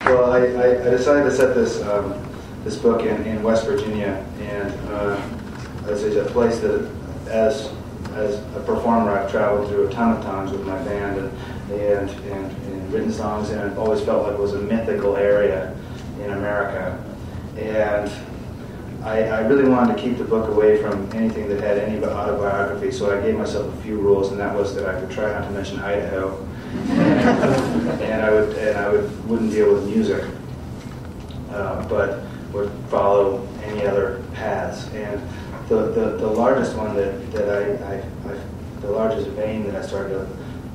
Well, I decided to set this book in West Virginia, and it's a place that, as a performer, I've traveled through a ton of times with my band and written songs, and it always felt like it was a mythical area in America. And I really wanted to keep the book away from anything that had any autobiography, so I gave myself a few rules, and that was that I would try not to mention Idaho, and I wouldn't deal with music, but would follow any other paths. And the largest one the largest vein that I started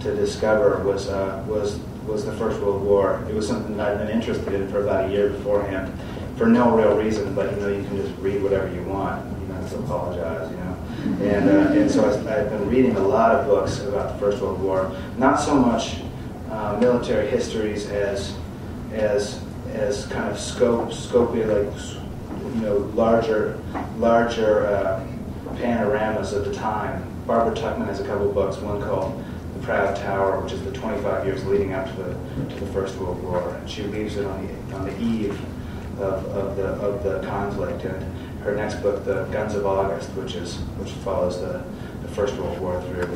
to discover was the First World War. It was something that I'd been interested in for about a year beforehand, for no real reason, but you can just read whatever you want. You don't have to apologize, And so I've been reading a lot of books about the First World War, not so much military histories as kind of scopy, like larger panoramas of the time. Barbara Tuchman has a couple books, one called The Proud Tower, which is the 25 years leading up to the First World War, and she leaves it on the eve of the conflict. And her next book, The Guns of August, which follows the First World War through.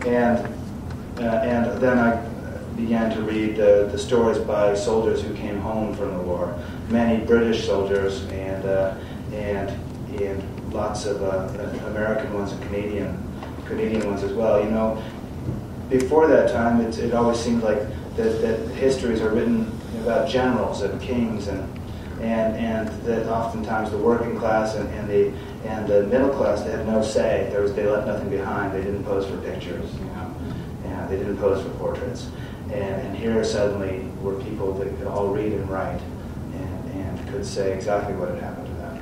And then I began to read the stories by soldiers who came home from the war, many British soldiers and lots of American ones and Canadian ones as well. Before that time, it always seemed like that histories are written about generals and kings and that oftentimes the working class and the middle class, they had no say. They left nothing behind. They didn't pose for pictures, and they didn't pose for portraits. And here suddenly were people that could all read and write and could say exactly what had happened to them.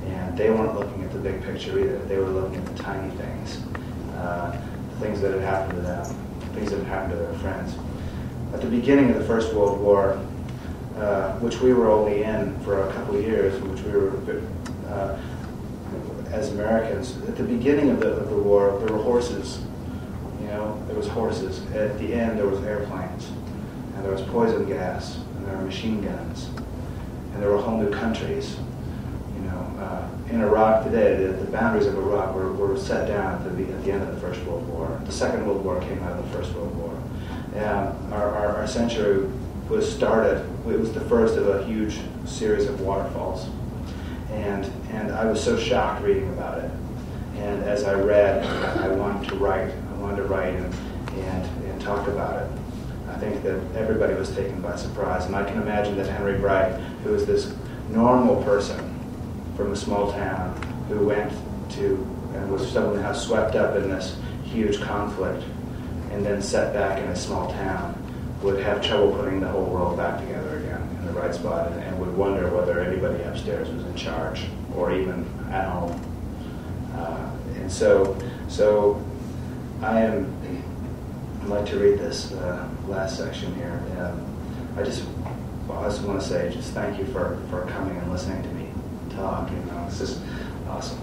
And they weren't looking at the big picture either. They were looking at the tiny things, things that had happened to them, things that had happened to their friends. At the beginning of the First World War, which we were only in for a couple of years, which we were, as Americans, at the beginning of the war, there were horses. There was horses. At the end, there was airplanes, and there was poison gas, and there were machine guns, and there were whole new countries. In Iraq today, the boundaries of Iraq were set down at the end of the First World War. The Second World War came out of the First World War. Our century was started. It was the first of a huge series of waterfalls, and I was so shocked reading about it. And as I read, I wanted to write. And talk about it. I think that everybody was taken by surprise, and I can imagine that Henry Bright, who was this normal person from a small town, who went to and was somehow swept up in this huge conflict, and then set back in a small town, would have trouble putting the whole world back together again in the right spot, and would wonder whether anybody upstairs was in charge or even at home. And so I'd like to read this last section here. I just want to say just thank you for coming and listening to me talk. It's just awesome.